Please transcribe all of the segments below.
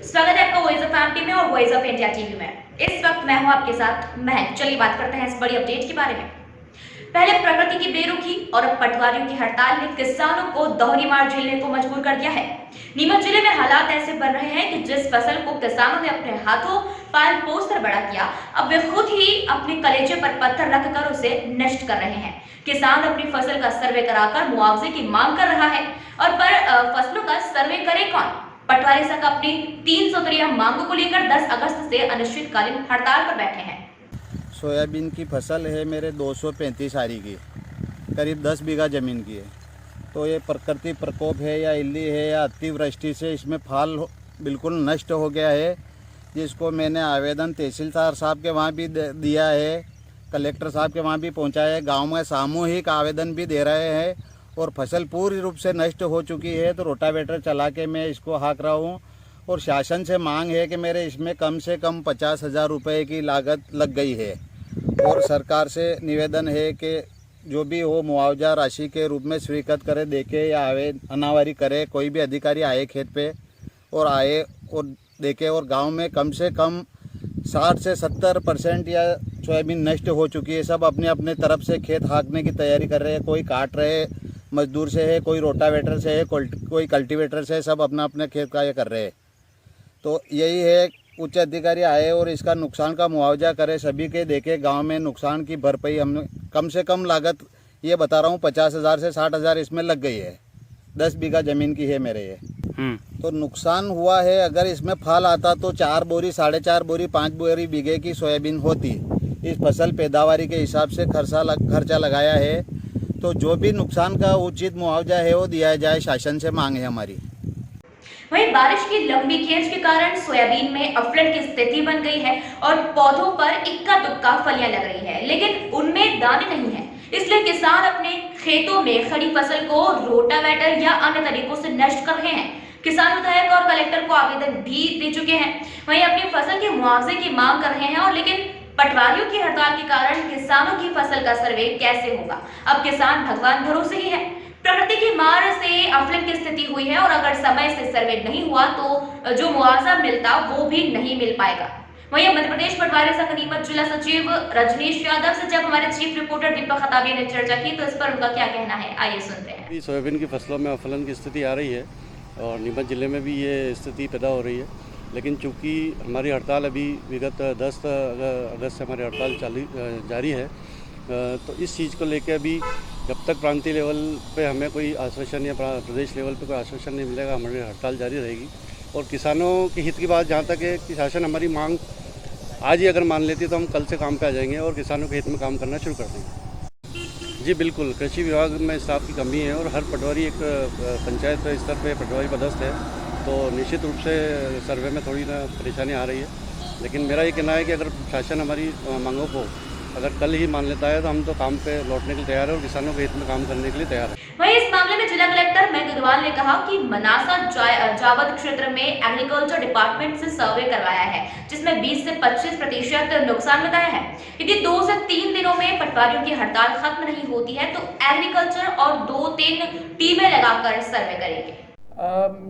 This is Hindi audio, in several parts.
स्वागत है आपका वॉइस ऑफ फैमिली में और वॉइस ऑफ इंडिया टीवी में। इस वक्त मैं हूं आपके साथ महक। चलिए बात करते हैं इस बड़ी अपडेट के बारे में। पहले प्रकृति की बेरुखी और अब पटवारियों की हड़ताल ने किसानों को दोहरी मार झेलने को मजबूर कर दिया है। नीमच जिले में हालात ऐसे बन रहे हैं कि जिस फसल को किसानों ने अपने हाथों पाल पोस कर बड़ा किया, अब वे खुद ही अपने कलेजे पर पत्थर रखकर उसे नष्ट कर रहे हैं। किसान अपनी फसल का सर्वे कराकर मुआवजे की मांग कर रहा है, और पर फसलों का सर्वे करे कौन? पटवारी संघ अपनी 3 सूत्रीय मांगों को लेकर 10 अगस्त से अनिश्चितकालीन हड़ताल पर बैठे हैं। सोयाबीन की फसल है मेरे 235 आरी की, करीब 10 बीघा ज़मीन की है। तो ये प्रकृति प्रकोप है या इल्ली है या अतिवृष्टि से इसमें फाल बिल्कुल नष्ट हो गया है, जिसको मैंने आवेदन तहसीलदार साहब के वहाँ भी दिया है, कलेक्टर साहब के वहाँ भी पहुँचाया है। गांव में सामूहिक आवेदन भी दे रहे हैं और फसल पूरी रूप से नष्ट हो चुकी है। तो रोटावेटर चला के मैं इसको हाँक रहा हूँ और शासन से मांग है कि मेरे इसमें कम से कम 50,000 रुपये की लागत लग गई है। और सरकार से निवेदन है कि जो भी हो मुआवजा राशि के रूप में स्वीकृत करे, देखे या आवे अनावारी करे। कोई भी अधिकारी आए खेत पे और आए और देखे। और गांव में कम से कम 60 से 70% या सोयाबीन नष्ट हो चुकी है। सब अपने अपने तरफ से खेत हाँकने की तैयारी कर रहे हैं। कोई काट रहे मजदूर से है, कोई रोटावेटर से है, कोई कल्टीवेटर से है। सब अपना अपने खेत का ये कर रहे हैं। तो यही है, उच्च अधिकारी आए और इसका नुकसान का मुआवजा करे, सभी के देखे। गांव में नुकसान की भरपाई हमने कम से कम लागत ये बता रहा हूँ 50,000 से 60,000 इसमें लग गई है। 10 बीघा ज़मीन की है मेरे ये। तो नुकसान हुआ है। अगर इसमें फल आता तो 4 बोरी, 4.5 बोरी, 5 बोरी बीघे की सोयाबीन होती। इस फसल पैदावारी के हिसाब से खर्चा लगाया है। तो जो भी नुकसान का उचित मुआवजा है वो दिया जाए, शासन से मांग है हमारी। वहीं बारिश की लंबी खेंच के कारण सोयाबीन में अफलन की स्थिति बन गई है और पौधों पर इक्का दुक्का फलियां लग रही है, लेकिन उनमें दाने नहीं है। इसलिए किसान अपने खेतों में खड़ी फसल को रोटावेटर या अन्य तरीकों से नष्ट कर रहे हैं। किसान विधायक और कलेक्टर को आवेदन भी दे चुके हैं। वहीं अपनी फसल के मुआवजे की मांग कर रहे हैं, और लेकिन पटवारियों की हड़ताल के कारण किसानों की फसल का सर्वे कैसे होगा? अब किसान भगवान भरोसे ही है। प्रकृति की मार से अफलन की स्थिति हुई है, और अगर समय से सर्वे नहीं हुआ तो जो मुआवजा मिलता वो भी नहीं मिल पाएगा। वहीं मध्य प्रदेश पटवारी संघ नीमच जिला सचिव रजनीश यादव से जब हमारे चीफ रिपोर्टर दीपक खताबिया ने चर्चा की तो इस पर उनका क्या कहना है, आइए सुनते हैं। सोयाबीन की फसलों में अफलन की स्थिति आ रही है और नीमच जिले में भी ये स्थिति पैदा हो रही है। लेकिन चूंकि हमारी हड़ताल अभी विगत 10 अगस्त से हमारी हड़ताल जारी है, तो इस चीज़ को लेकर अभी जब तक प्रांतीय लेवल पे हमें कोई आश्वासन या प्रदेश लेवल पे कोई आश्वासन नहीं मिलेगा, हमारी हड़ताल जारी रहेगी। और किसानों के हित की बात जहाँ तक है कि शासन हमारी मांग आज ही अगर मान लेती है तो हम कल से काम पे आ जाएंगे और किसानों के हित में काम करना शुरू कर देंगे। जी बिल्कुल, कृषि विभाग में स्टाफ की कमी है और हर पटवारी एक पंचायत स्तर पे पटवारी पदस्थ है, तो निश्चित रूप से सर्वे में थोड़ी ना परेशानी आ रही है। लेकिन मेरा ये कहना है कि अगर शासन हमारी मांगों को अगर कल ही मान लेता है तो हम तो काम पे लौटने के लिए तैयार है और किसानों के हित में काम करने के लिए तैयार है। वहीं इस मामले में जिला कलेक्टर महक अग्रवाल ने कहा कि मनासा जावद क्षेत्र में एग्रीकल्चर डिपार्टमेंट से सर्वे करवाया है, जिसमें 20 से 25% नुकसान बताया है। यदि 2 से 3 दिनों में पटवारियों की हड़ताल खत्म नहीं होती है तो एग्रीकल्चर और 2-3 टीमें लगाकर सर्वे करेंगे।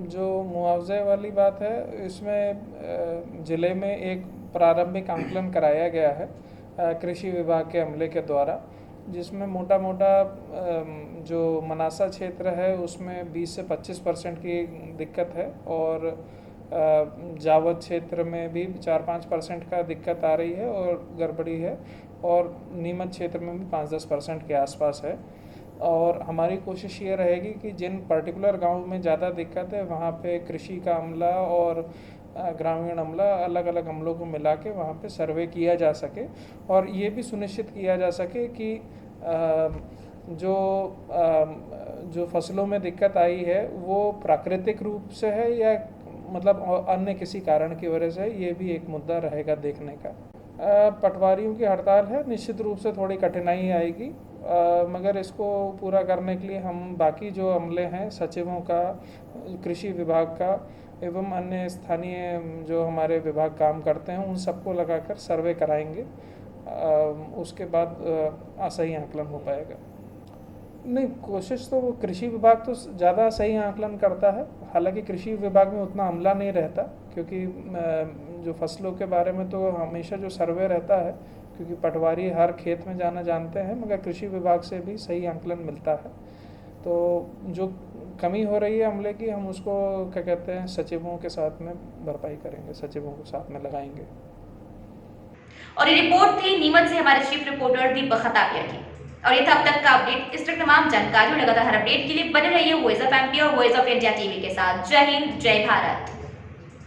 जो मुआवजे वाली बात है, इसमें जिले में एक प्रारंभिक आंकलन कराया गया है कृषि विभाग के अमले के द्वारा, जिसमें मोटा मोटा जो मनासा क्षेत्र है उसमें 20 से 25% की दिक्कत है और जावद क्षेत्र में भी 4-5% का दिक्कत आ रही है और गड़बड़ी है, और नीमच क्षेत्र में भी 5-10% के आसपास है। और हमारी कोशिश ये रहेगी कि जिन पर्टिकुलर गांव में ज़्यादा दिक्कत है वहाँ पे कृषि का अमला और ग्रामीण अमला अलग अलग अमलों को मिला के वहाँ पे सर्वे किया जा सके, और ये भी सुनिश्चित किया जा सके कि जो फसलों में दिक्कत आई है वो प्राकृतिक रूप से है या मतलब अन्य किसी कारण की वजह से, ये भी एक मुद्दा रहेगा देखने का। पटवारियों की हड़ताल है, निश्चित रूप से थोड़ी कठिनाई आएगी, मगर इसको पूरा करने के लिए हम बाकी जो अमले हैं, सचिवों का, कृषि विभाग का एवं अन्य स्थानीय जो हमारे विभाग काम करते हैं, उन सबको लगाकर सर्वे कराएंगे। उसके बाद सही आकलन हो पाएगा। नहीं, कोशिश तो वो कृषि विभाग तो ज़्यादा सही आकलन करता है। हालांकि कृषि विभाग में उतना अमला नहीं रहता, क्योंकि जो फसलों के बारे में तो हमेशा जो सर्वे रहता है, क्योंकि पटवारी हर खेत में जाना जानते हैं, मगर कृषि विभाग से भी सही आकलन मिलता है। तो जो कमी हो रही है अमले की, हम उसको क्या कहते हैं, सचिवों के साथ में भरपाई करेंगे, सचिवों को साथ में लगाएंगे। और ये रिपोर्ट थी नीमच से हमारे चीफ रिपोर्टर दीपक खताबिया की। और ये था अब तक का अपडेट। इस तरह तमाम जानकारियों लगातार अपडेट के लिए बने रहिए वॉइस ऑफ एमपी और वॉइस ऑफ इंडिया टीवी के साथ। जय हिंद, जय भारत।